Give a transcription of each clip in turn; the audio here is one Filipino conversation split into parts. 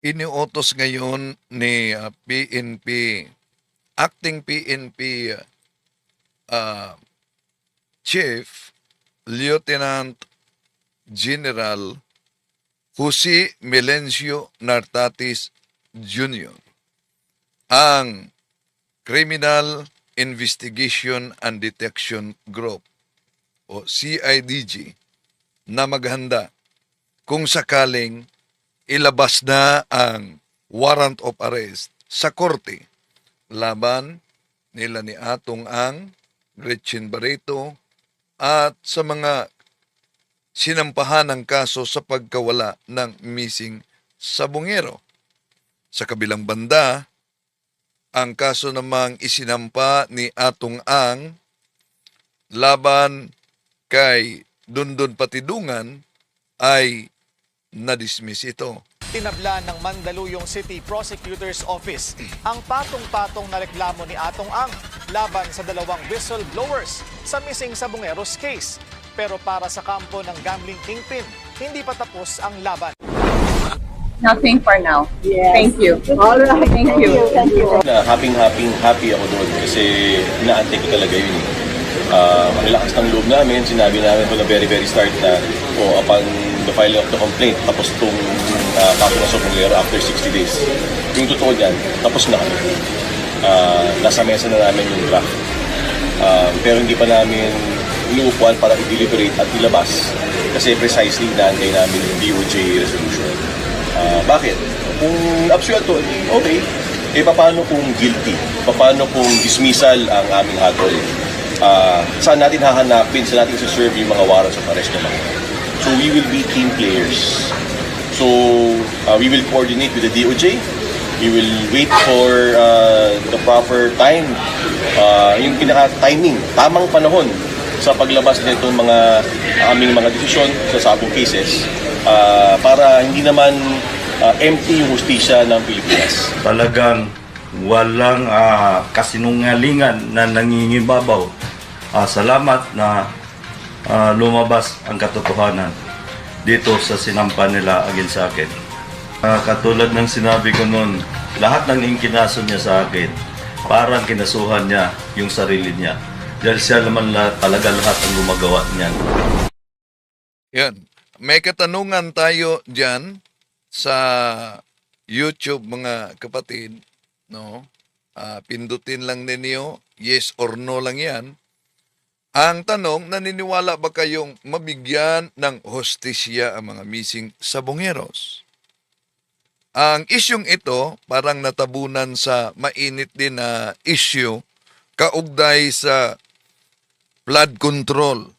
Iniutos ngayon ni PNP, acting PNP ah, Chief Lieutenant General Jose Melencio Nartatis Jr. ang Criminal Investigation and Detection Group o CIDG na maghanda kung sakaling ilabas na ang warrant of arrest sa korte laban nila ni Atong Ang, Gretchen Barreto at sa mga sinampahan ng kaso sa pagkawala ng missing sabongero. Sa kabilang banda, ang kaso namang isinampa ni Atong Ang laban kay Dundon Patidungan ay na-dismiss ito. Tinabla ng Mandaluyong City Prosecutor's Office ang patong-patong na reklamo ni Atong Ang laban sa dalawang whistleblowers sa missing sabongeros case. Pero para sa kampo ng gambling kingpin, hindi pa tapos ang laban. Nothing for now. Yes. Thank you. All right. Thank you. Thank you. Happy ako doon kasi inaantay ko talaga yun. Ang lakas ng loob namin, sinabi namin from the very start na upon the filing of the complaint, tapos itong kaso na sabongero after 60 days. Yung totoo dyan, tapos na kami. Nasa mesa na namin yung draft. Pero hindi pa namin inuupuan para i-deliberate at ilabas kasi precisely inaantay namin yung DOJ resolution. Bakit? Kung absuelto, okay. Paano kung guilty? Paano kung dismissal ang aming hatol? Saan natin hahanapin, saan natin serve yung mga warrants of arrest naman? So we will be team players. So we will coordinate with the DOJ. We will wait for the proper time, yung pinaka-timing, tamang panahon sa paglabas nitong aming mga desisyon sa sabong cases para hindi naman empty yung hustisya ng Pilipinas. Talagang walang kasinungalingan na nangingibabaw. Salamat na lumabas ang katotohanan dito sa sinampa nila against sa akin. Katulad ng sinabi ko noon, lahat ng inkinaso niya sa akin, parang kinasuhan niya yung sarili niya. Dahil siya naman talaga lahat ang gumagawa niyan. Yan. May katanungan tayo dyan sa YouTube mga kapatid. No? Pindutin lang ninyo, yes or no lang yan. Ang tanong, naniniwala ba kayong mabigyan ng hostisya ang mga missing sabongeros? Ang isyong ito parang natabunan sa mainit din na issue kaugday sa flood control.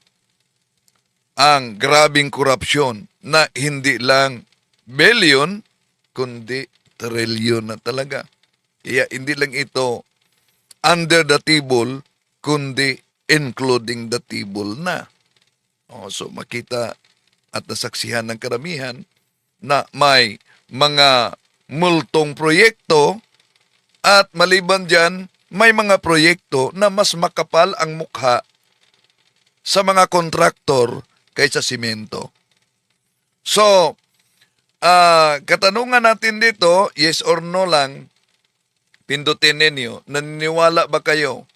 Ang grabing korupsyon na hindi lang billion, kundi trillion na talaga. Kaya hindi lang ito under the table, kundi including the table na. So makita at nasaksihan ng karamihan na may mga multong proyekto at maliban dyan, may mga proyekto na mas makapal ang mukha sa mga kontraktor kaysa simento. So, katanungan natin dito, yes or no lang, pindutin ninyo, naniniwala ba kayo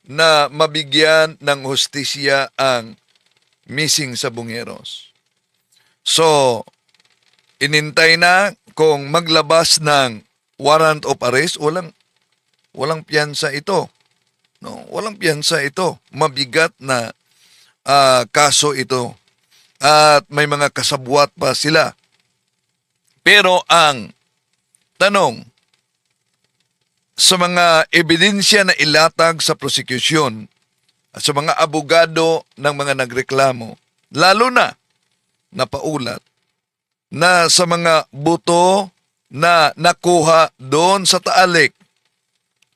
na mabigyan ng hustisya ang missing sabongeros? So, inintay na kung maglabas ng warrant of arrest, walang piyansa ito. No, walang piyansa ito. Mabigat na kaso ito. At may mga kasabwat pa sila. Pero ang tanong, sa mga ebidensya na ilatag sa prosecution at sa mga abogado ng mga nagreklamo, lalo na napaulat na sa mga buto na nakuha doon sa Taalik,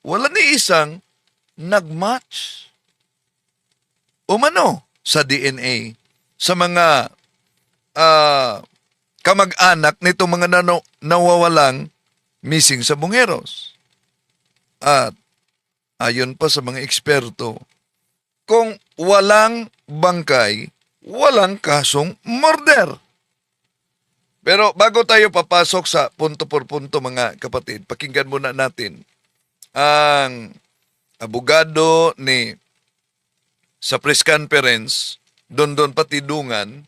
wala ni isang nagmatch umano sa DNA sa mga kamag-anak nito mga nawawalang missing sabongeros. At ayon pa sa mga eksperto, kung walang bangkay, walang kasong murder. Pero bago tayo papasok sa punto por punto mga kapatid, pakinggan muna natin ang abogado ni sa press conference, Dondon Patidungan,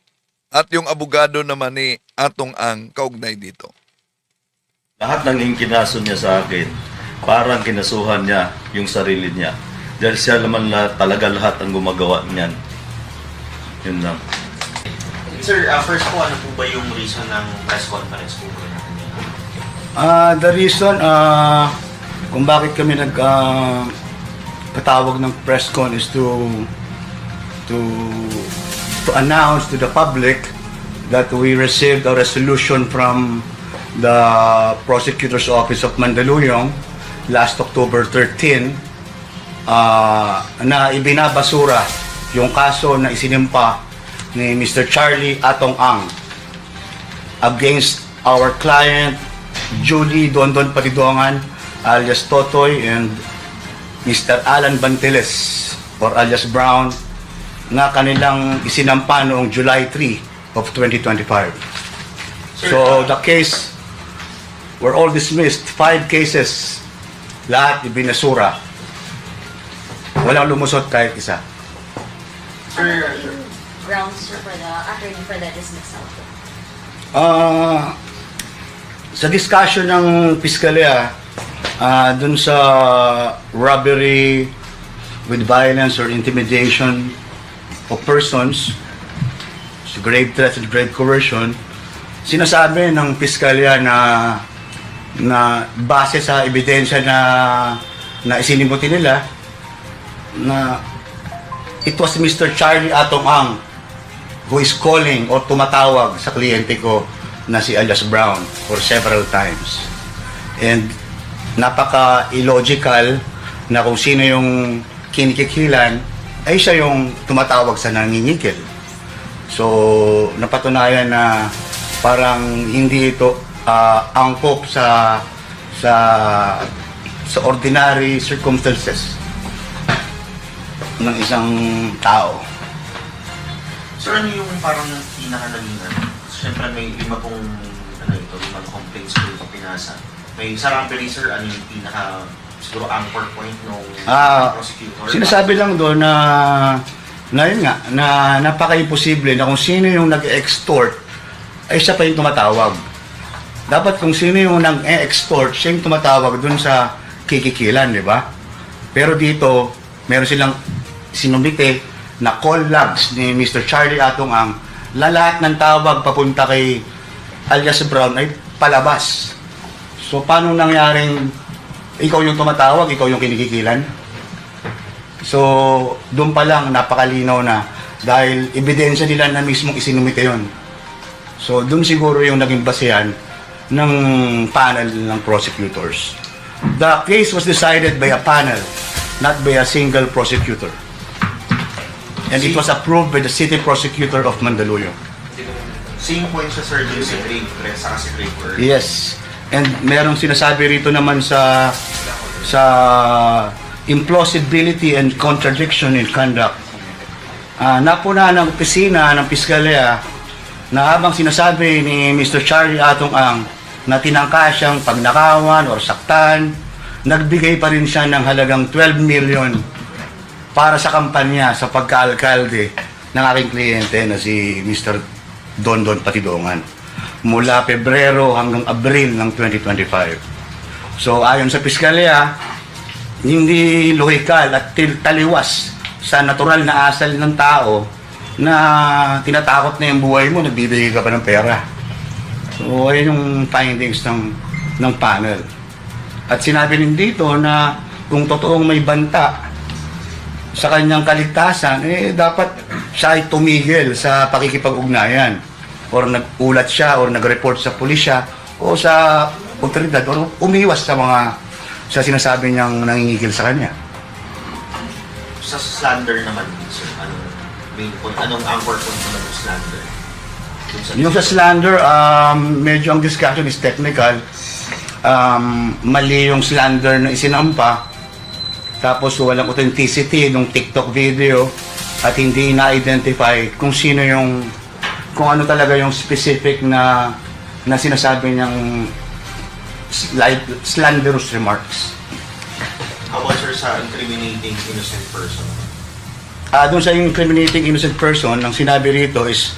at yung abogado naman ni Atong Ang kaugnay dito. Lahat ng inkinaso niya sa akin, parang kinasuhan niya yung sarili niya. Dahil siya naman talaga lahat ang gumagawa niyan. Yun lang. Sir, first po, ano po ba yung reason ng press conference po ba natin? The reason kung bakit kami patawag ng press con is to announce to the public that we received a resolution from the Prosecutor's Office of Mandaluyong last October 13 na ibinabasura yung kaso na isinimpa ni Mr. Charlie Atong Ang against our client Julie Dondon Patidongan alias Totoy and Mr. Alan Banteles or alias Brown na kanilang isinampa noong July 3 of 2025. So the case were all dismissed. 5 cases, lahat ibinasura. Walang lumusot kahit isa. Sir, Grounds sir, for the attorney for the dismissal. Sa discussion ng piskalya dun sa robbery with violence or intimidation of persons, grave threats and grave coercion, sinasabi ng piskalya na base sa ebidensya na isinimuti nila na it was Mr. Charlie Atong Ang who is calling o tumatawag sa kliyente ko na si alias Brown for several times. And napaka-illogical na kung sino yung kinikikilan ay siya yung tumatawag sa nangingikil. So, napatunayan na parang hindi ito angkop sa ordinary circumstances ng isang tao. sir, ano yung parang pinakanalingan? Siyempre may lima pong limang complaints po yung pinasa. May sa robbery, sir, ano yung pinaka siguro anchor point nung prosecutor? Sinasabi lang doon na yun nga, na napaka-imposible na kung sino yung nag-extort ay siya pa yung tumatawag. Dapat kung sino yung nag-extort, siya yung tumatawag doon sa kikikilan, di ba? Pero dito, meron silang sinumite na call logs ni Mr. Charlie Atong Ang, lahat ng tawag papunta kay alias Brown ay palabas. So, paano nangyaring ikaw yung tumatawag, ikaw yung kinikikilan? So, doon pa lang napakalinaw na dahil ebidensya nila na mismong isinumite yun. So, doon siguro yung naging basehan ng panel ng prosecutors. The case was decided by a panel, not by a single prosecutor. And it was approved by the City Prosecutor of Mandaluyong. Same point siya, sir, dun sa grave threat, saka sa grave coercion. Yes. And merong sinasabi rito naman sa implausibility and contradiction in conduct. Napuna ng opisina ng piskalya na habang sinasabi ni Mr. Charlie Atong Ang na tinangka siyang pagnakawan or saktan, nagbigay pa rin siya ng halagang 12 million para sa kampanya sa pagka-alkalde ng aking kliyente na si Mr. Dondon Patidongan mula Pebrero hanggang Abril ng 2025. So ayon sa piskalya, hindi lohikal at taliwas sa natural na asal ng tao na tinatakot na yung buhay mo, nagbibigay ka pa ng pera. So ayun yung findings ng panel. At sinabi rin dito na kung totoong may banta sa kanyang kaligtasan, dapat siya ay tumigil sa pakikipag-ugnayan or nag-ulat siya or nag-report sa pulisya o sa otoridad or umiwas sa sinasabi niyang nangingigil sa kanya. Sa slander naman, sir, anong anchor point naman ng slander? Yung sa slander, medyo ang discussion is technical. Mali yung slander na isinampa. Tapos walang authenticity ng TikTok video at hindi na-identify kung ano talaga yung specific na na sinasabi niyang slanderous remarks. How about sir sa incriminating innocent person? Doon sa incriminating innocent person, ang sinabi rito is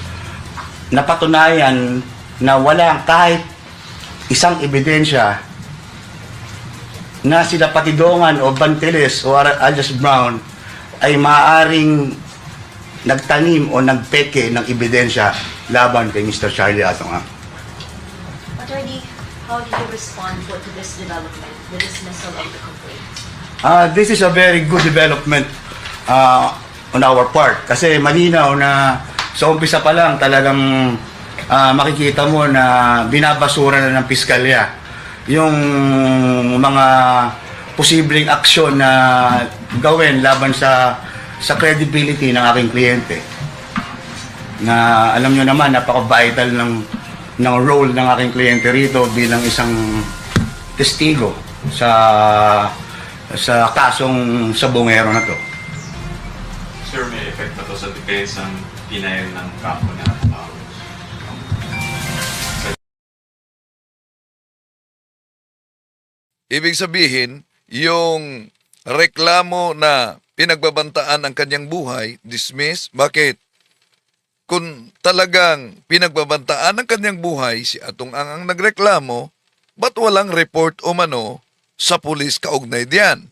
napatunayan na walang kahit isang ebidensya na sila Patidongan o Banteles o alias Brown ay maaaring nagtanim o nagpeke ng ebidensya laban kay Mr. Charlie Atong Ang. Attorney, how do you respond to this development, the dismissal of the complaint? This is a very good development on our part kasi malinaw na sa umpisa pa lang talagang makikita mo na binabasura na ng piskalya yung mga posibleng aksyon na gawin laban sa credibility ng aking kliyente. Na alam nyo naman, napaka-vital ng role ng aking kliyente rito bilang isang testigo sa kasong sabongero na to. Sir, may effect na to sa depensa ng denial ng kapo na Ibig sabihin, yung reklamo na pinagbabantaan ang kanyang buhay, dismiss. Bakit? Kung talagang pinagbabantaan ang kanyang buhay, si Atong Ang nagreklamo, ba't walang report o mano sa pulis kaugnay diyan?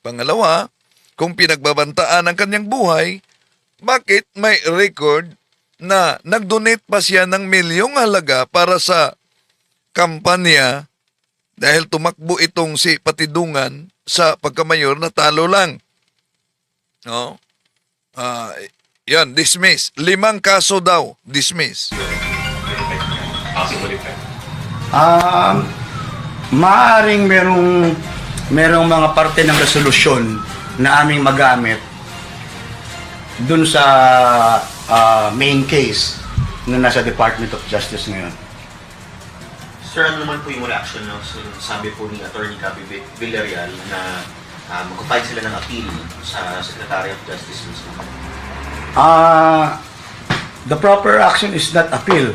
Pangalawa, kung pinagbabantaan ang kanyang buhay, bakit may record na nag-donate pa siya ng milyong halaga para sa kampanya dahil tumakbo itong si Patidungan sa pagkamayor na talo lang? No? Yan, dismiss. 5 kaso daw, dismiss. possible effect. Maaring merong mga parte ng resolusyon na aming magamit dun sa main case na nasa Department of Justice ngayon. Sir, ano naman po yung reaction nyo? Sabi po ni Attorney Cappy Villarreal na mag-file sila ng appeal sa Secretary of Justice mismo. The proper action is not appeal.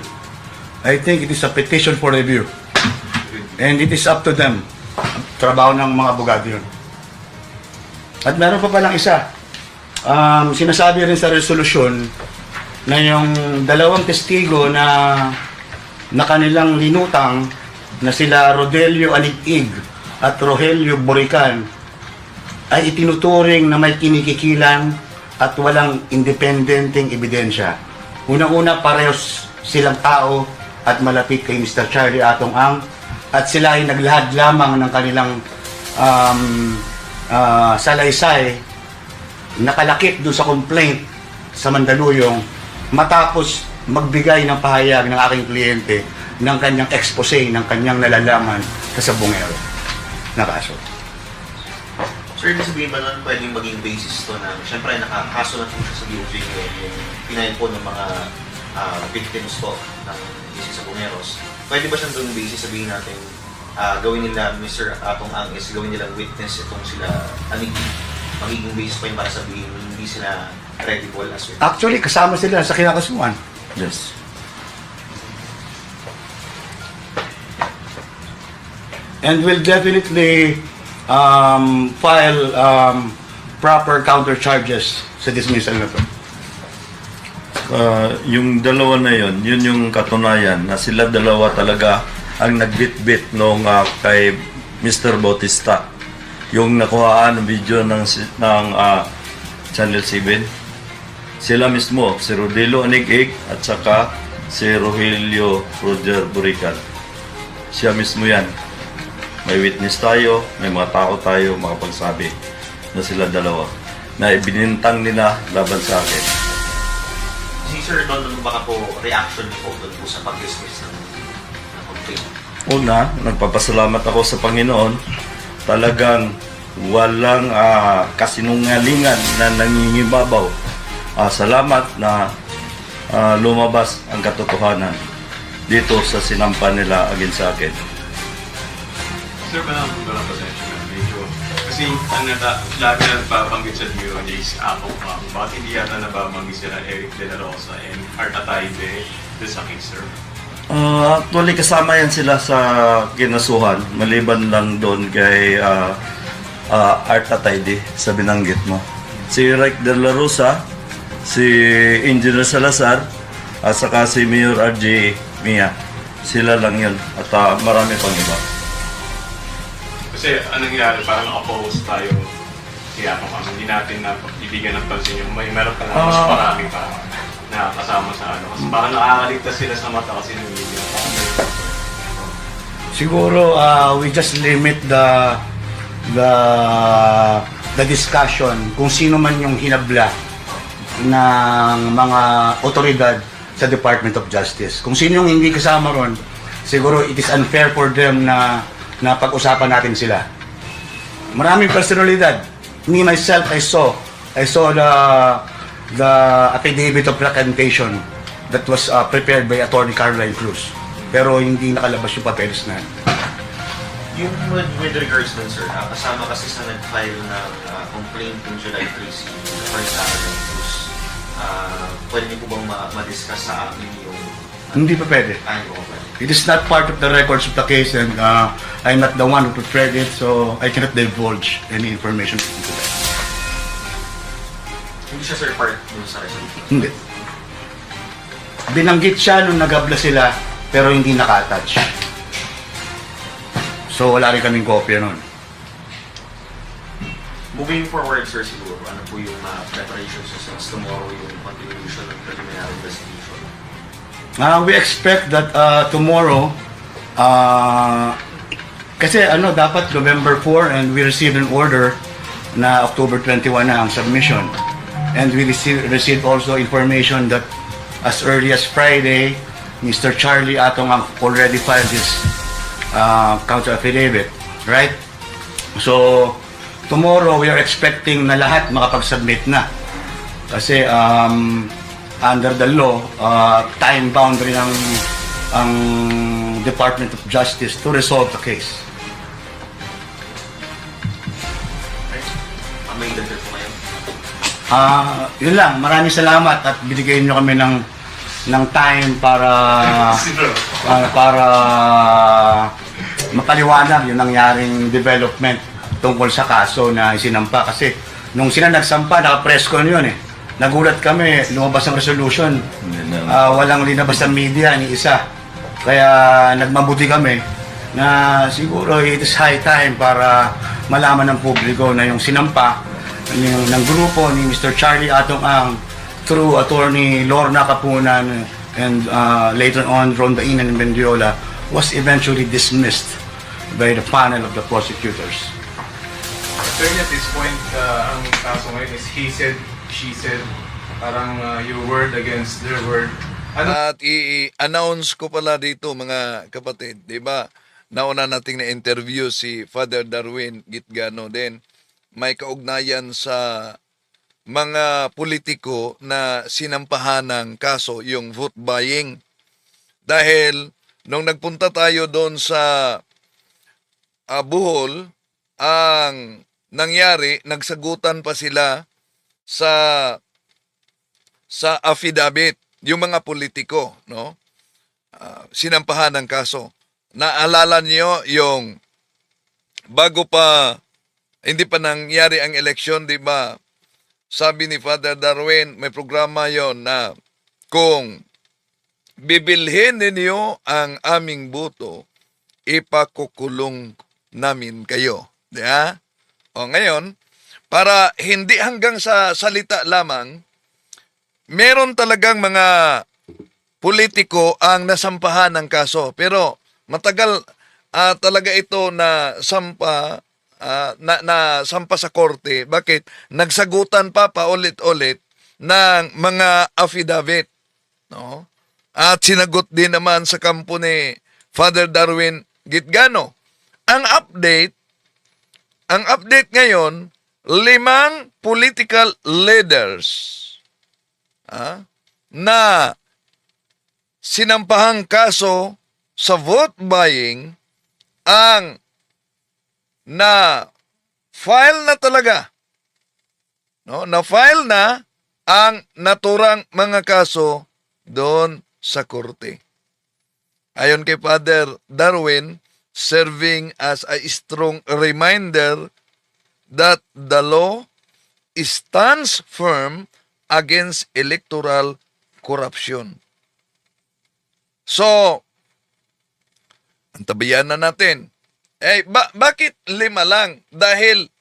I think it is a petition for review. And it is up to them. Trabaho ng mga abogado yun. At meron pa palang isa. Sinasabi rin sa resolusyon na yung 2 testigo na kanilang linutang na sila Rodelio Alig-ig at Rogelio Borican ay itinuturing na may kinikikilan at walang independenteng ebidensya. Unang-una, parehos silang tao at malapit kay Mr. Charlie Atong Ang at sila ay naglahad lamang ng kanilang salaysay nakalakip doon sa complaint sa Mandaluyong matapos magbigay ng pahayag ng aking kliyente ng kanyang expose ng kanyang nalalaman sa Sabongero na kaso. Sir, ibig sabihin ba nun pwedeng maging basis to na siyempre nakakaso na po siya sa DOJ ngayon yung pinayin po ng mga victims po ng sa Sabongeros. Pwede ba siyang gawing basis, sabihin natin gawin nila Mr. Atong Ang is gawin nilang witness itong sila Anigi, magiging basis pa yun para sabihin hindi sila credible as well? Actually, kasama sila sa kinakasuhan. Yes. And will definitely file proper counter charges sa dismissal na to. Yung dalawa na yun yung katunayan na sila dalawa talaga ang nagbitbit nung kay Mr. Bautista. Yung nakuhaan ng video ng Channel 7. Sila mismo, si Rodelio Alig-ig at saka si Rogelio Roger Borican. Siya mismo yan. May witness tayo, may mga tao tayo makapagsabi na sila dalawa na ibinintang nila laban sa akin. Si Sir Don, baka po reaction niyo po doon po sa pag-dismiss ng complaint? Una, nagpapasalamat ako sa Panginoon. Talagang walang kasinungalingan na nangingibabaw. Salamat na lumabas ang katotohanan dito sa sinampa nila against sa akin. Sir, walang pasensya na medyo. Kasi ang lagi na napabanggit sa DOJ is Atong Ang. Bakit hindi yata nababanggit sila Eric De La Rosa and Art Atayde, the sakit, sir? Actually, kasama yan sila sa kinasuhan. Maliban lang doon kay Art Atayde sa binanggit mo. Si Rick De La Rosa, si Engineer Salazar, at saka si Mayor RJ Mia. Sila lang yun. At marami pang iba. Kasi anong nangyari, parang oppose tayo kaya kung hindi natin na ibigyan ng pansin yung meron pa lang mas marami pa na kasama sa ano. Kasi parang nakakaligtas sila sa mata kasi ng media. Siguro we just limit the discussion kung sino man yung hinabla ng mga otoridad sa Department of Justice. Kung sino yung hindi kasama ron, siguro it is unfair for them na pag-usapan natin sila. Maraming personalidad. Me myself, I saw the affidavit of recantation that was prepared by Attorney Caroline Cruz. Pero hindi nakalabas yung papeles na. Yung with regards dun, sir, kasama kasi sa nag-file ng complaint ng July 3 si Attorney Caroline Cruz. Pwede niyo po bang ma-discuss sa amin yung... Hindi pa pwede. It is not part of the records of the case and I'm not the one who prepared it, so I cannot divulge any information into that. Hindi siya, sir, part dun sa resolution? Hindi. Binanggit siya nung nagabla sila, pero hindi naka-attach. So wala rin kaming kopya nun. Moving forward, sir, siguro, ano po yung preparations since tomorrow yung continuation ng preliminary investigation? We expect that tomorrow, kasi dapat November 4 and we received an order na October 21 na ang submission. And we received also information that as early as Friday, Mr. Charlie Atong already filed his counter affidavit, right? So, tomorrow we are expecting na lahat makapag-submit na. Kasi under the law, time boundary ng ang Department of Justice to resolve the case. May dagdag po kayo? Yun lang, maraming salamat at binigay niyo kami ng time para mapaliwanag yung nangyaring development tungkol sa kaso na isinampa. Kasi nung sila nagsampa, naka-press con yun eh. Nagulat kami, lumabas ang resolution. Walang linabas ng media, ni isa. Kaya nagmabuti kami na siguro it is high time para malaman ng publiko na yung sinampa ng grupo ni Mr. Charlie Atong Ang through Attorney Lorna Kapunan and later on Ronda Inan and Mendiola was eventually dismissed by the panel of the prosecutors. Attorney, at this point, ang kaso ngayon is he said, she said, parang your word against their word. At i-announce ko pala dito mga kapatid, di ba? Nauna nating na-interview si Father Darwin Gitgano din. May kaugnayan sa mga politiko na sinampahan ng kaso, yung vote buying. Dahil nung nagpunta tayo doon sa Bohol, ang nangyari, nagsagutan pa sila sa affidavit, yung mga politiko, no? Sinampahan ng kaso. Naalala niyo yung bago pa, hindi pa nangyari ang eleksyon, di ba? Sabi ni Father Darwin, may programa yon na kung bibilhin ninyo ang aming boto, ipakukulong namin kayo. Di ba? O ngayon, para hindi hanggang sa salita lamang, meron talagang mga politiko ang nasampahan ng kaso. Pero matagal talaga ito na sampa sa korte. Bakit? Nagsagutan pa paulit-ulit ng mga affidavit. No? At sinagot din naman sa kampo ni Father Darwin Gitgano. Ang update ngayon, 5 political leaders na sinampahang kaso sa vote buying ang na-file na talaga. No? Na-file na ang naturang mga kaso doon sa korte. Ayon kay Father Darwin, serving as a strong reminder that the law stands firm against electoral corruption. So, antabayan na natin. Bakit 5 lang? Dahil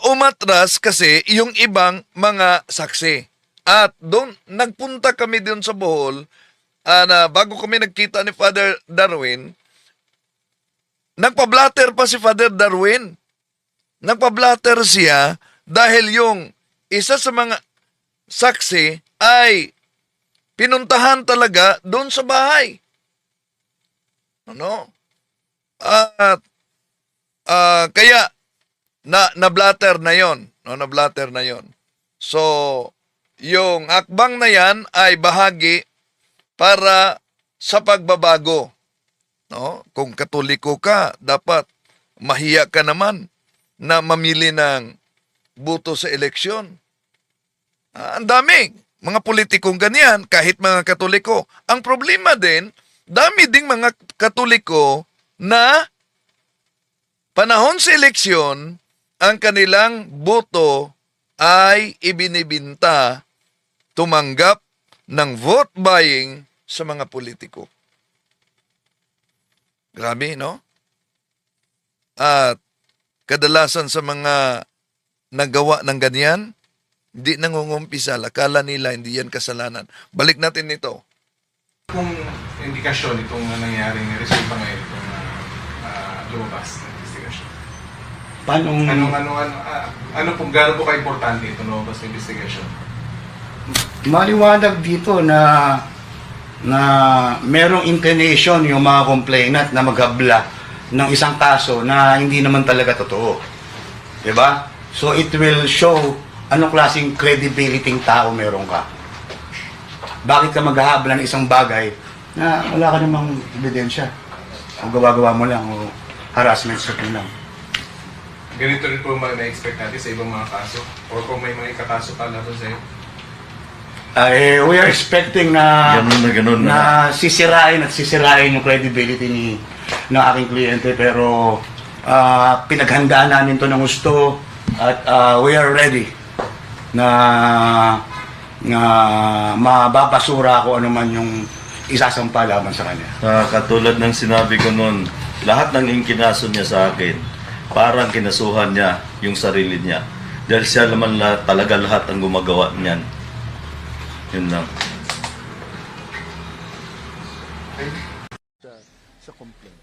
umatras kasi yung ibang mga saksi. At doon, nagpunta kami doon sa Bohol, na bago kami nagkita ni Father Darwin, nagpa-blatter pa si Father Darwin. Nagpa-blatter siya dahil yung isa sa mga saksi ay pinuntahan talaga doon sa bahay. Ano? At kaya na-blatter na 'yon, no, na-blatter na 'yon. So, yung akbang na 'yan ay bahagi para sa pagbabago. No? Kung Katoliko ka, dapat mahiya ka naman na mamili ng boto sa eleksyon. Ang dami mga politikong ganyan, kahit mga Katoliko. Ang problema din, dami ding mga Katoliko na panahon sa eleksyon, ang kanilang boto ay ibinibinta, tumanggap ng vote buying sa mga politiko. Grabe, no? At kadalasan sa mga nagawa ng ganyan, hindi nangungumpisal. Akala nila hindi yan kasalanan. Balik natin nito. Kung indikasyon itong nangyaring resulta ngayon, itong lumabas na investigation. Ano pong gano'n po ka-importante itong lumabas na investigation? Maliwanag dito na merong inclination yung mga complainant na maghabla ng isang kaso na hindi naman talaga totoo. Diba? So it will show anong klaseng credibility ng tao meron ka. Bakit ka maghahabla ng isang bagay na wala ka namang ebidensya? O gawa-gawa mo lang o harassment sa lang. Ganito rin po ma-expect natin sa ibang mga kaso? Or kung may mga ikakaso pa laban sa'yo? We are expecting na sisirain yung credibility ng aking kliyente, pero pinaghandaan namin to ng gusto at we are ready na mababasura ko ano man yung isasampa laban sa kanya. Katulad ng sinabi ko noon, lahat ng inkinaso niya sa akin, parang kinasuhan niya yung sarili niya. Dahil siya naman talaga lahat ang gumagawa niyan. Yun lang. Sa complaint.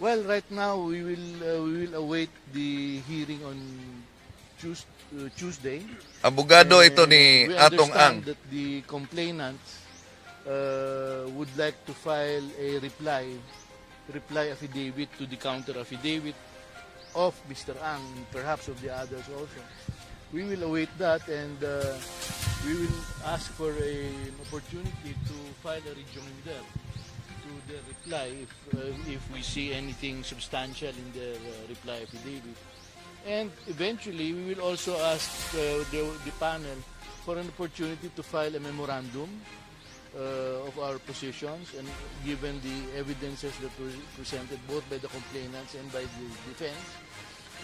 Well, right now we will await the hearing on Tuesday. Abogado ito ni We Atong Ang. understand that the complainants would like to file a reply affidavit to the counter affidavit of Mr. Ang, perhaps of the others also. We will await that, and we will ask for an opportunity to file a rejoinder to their reply if we see anything substantial in their reply affidavit. And eventually, we will also ask the panel for an opportunity to file a memorandum of our positions, and given the evidences that were presented both by the complainants and by the defense,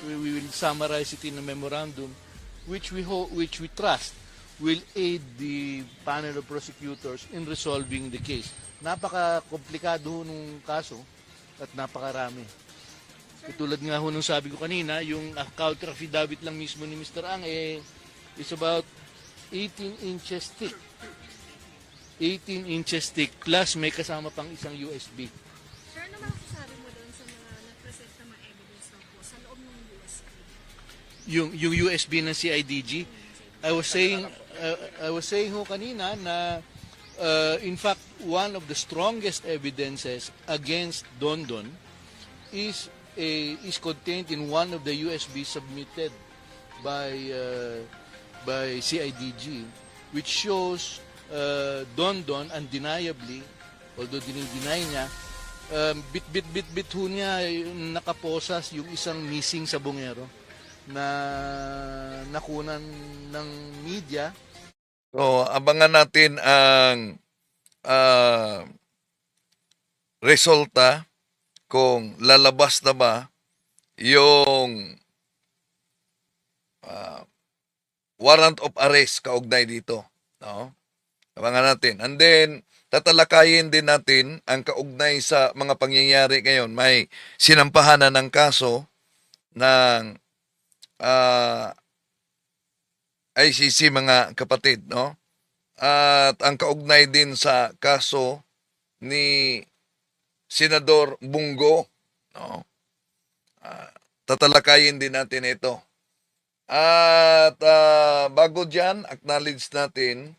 we will summarize it in a memorandum which we trust will aid the panel of prosecutors in resolving the case. Napaka-komplikado nung kaso at napakarami. Tulad nga ho nung sabi ko kanina, yung counter affidavit lang mismo ni Mr. Ang is about 18 inches thick. 18 inches thick plus may kasama pang isang USB. Sir, ano masasabi mo doon sa mga na-present na mga evidence na po sa loob ng USB? Yung USB ng CIDG, I was saying ho kanina na in fact one of the strongest evidences against Dondon is contained in one of the USB submitted by CIDG, which shows Dondon undeniably, although dinideny niya, bit ho niya nakaposas yung isang missing sabongero na nakunan ng media. So, abangan natin ang ah, resulta kung lalabas na ba yung warrant of arrest kaugnay dito. No? Abangan natin. And then, tatalakayin din natin ang kaugnay sa mga pangyayari ngayon. May sinampahan na ng kaso ng ICC, mga kapatid. No? At ang kaugnay din sa kaso ni Senador Bungo. No? Tatalakayin din natin ito. At bago dyan, acknowledge natin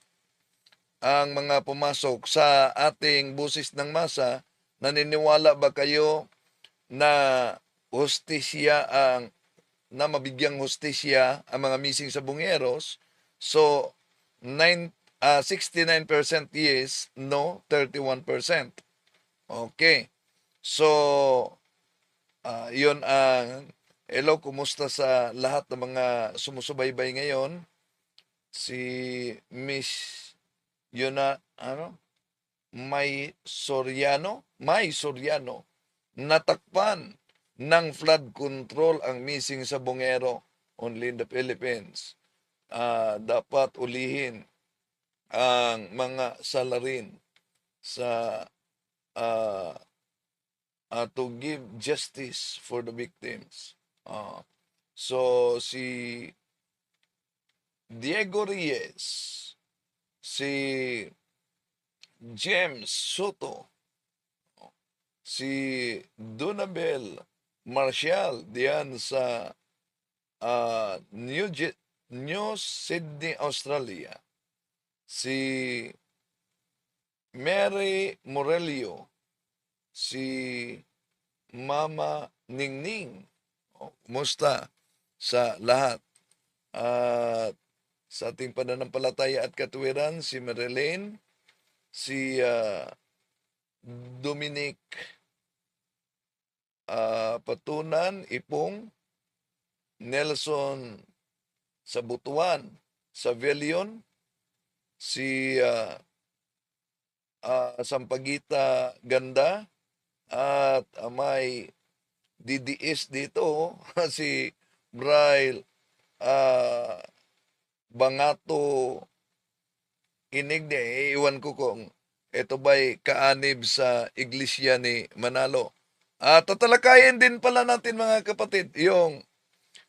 ang mga pumasok sa ating busis ng masa. Naniniwala ba kayo na mabigyang hustisya ang mga missing sa Bungeros? So, 69% yes, no, 31%. Okay. So, yun ang hello, kumusta sa lahat ng mga sumusubaybay ngayon? Si Miss Yuna, May Soriano, natakpan ng flood control ang missing sa Bungero, only in the Philippines. Dapat ulihin ang mga salarin sa to give justice for the victims. So, si Diego Reyes, si James Soto, si Donabel Marshall diyan sa New Sydney, Australia, si Mary Morelio, si Mama Ningning. Kumusta sa lahat? At sa ating pananampalataya at katuwiran, si Marilyn, si Dominic Patunan, Ipong, Nelson Sabutuan, Savelion, si Sampagita Ganda, at may DDS dito, si Braille Bangato Inigni. Iwan ko kung ito ba'y kaanib sa iglesia ni Manalo. Tatalakayin din pala natin, mga kapatid, yung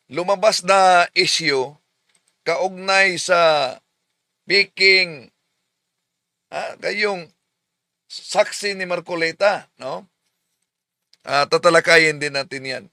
lumabas na issue kaugnay sa speaking kayong saksi ni Marcoleta, no? Tatalakayin din natin yan.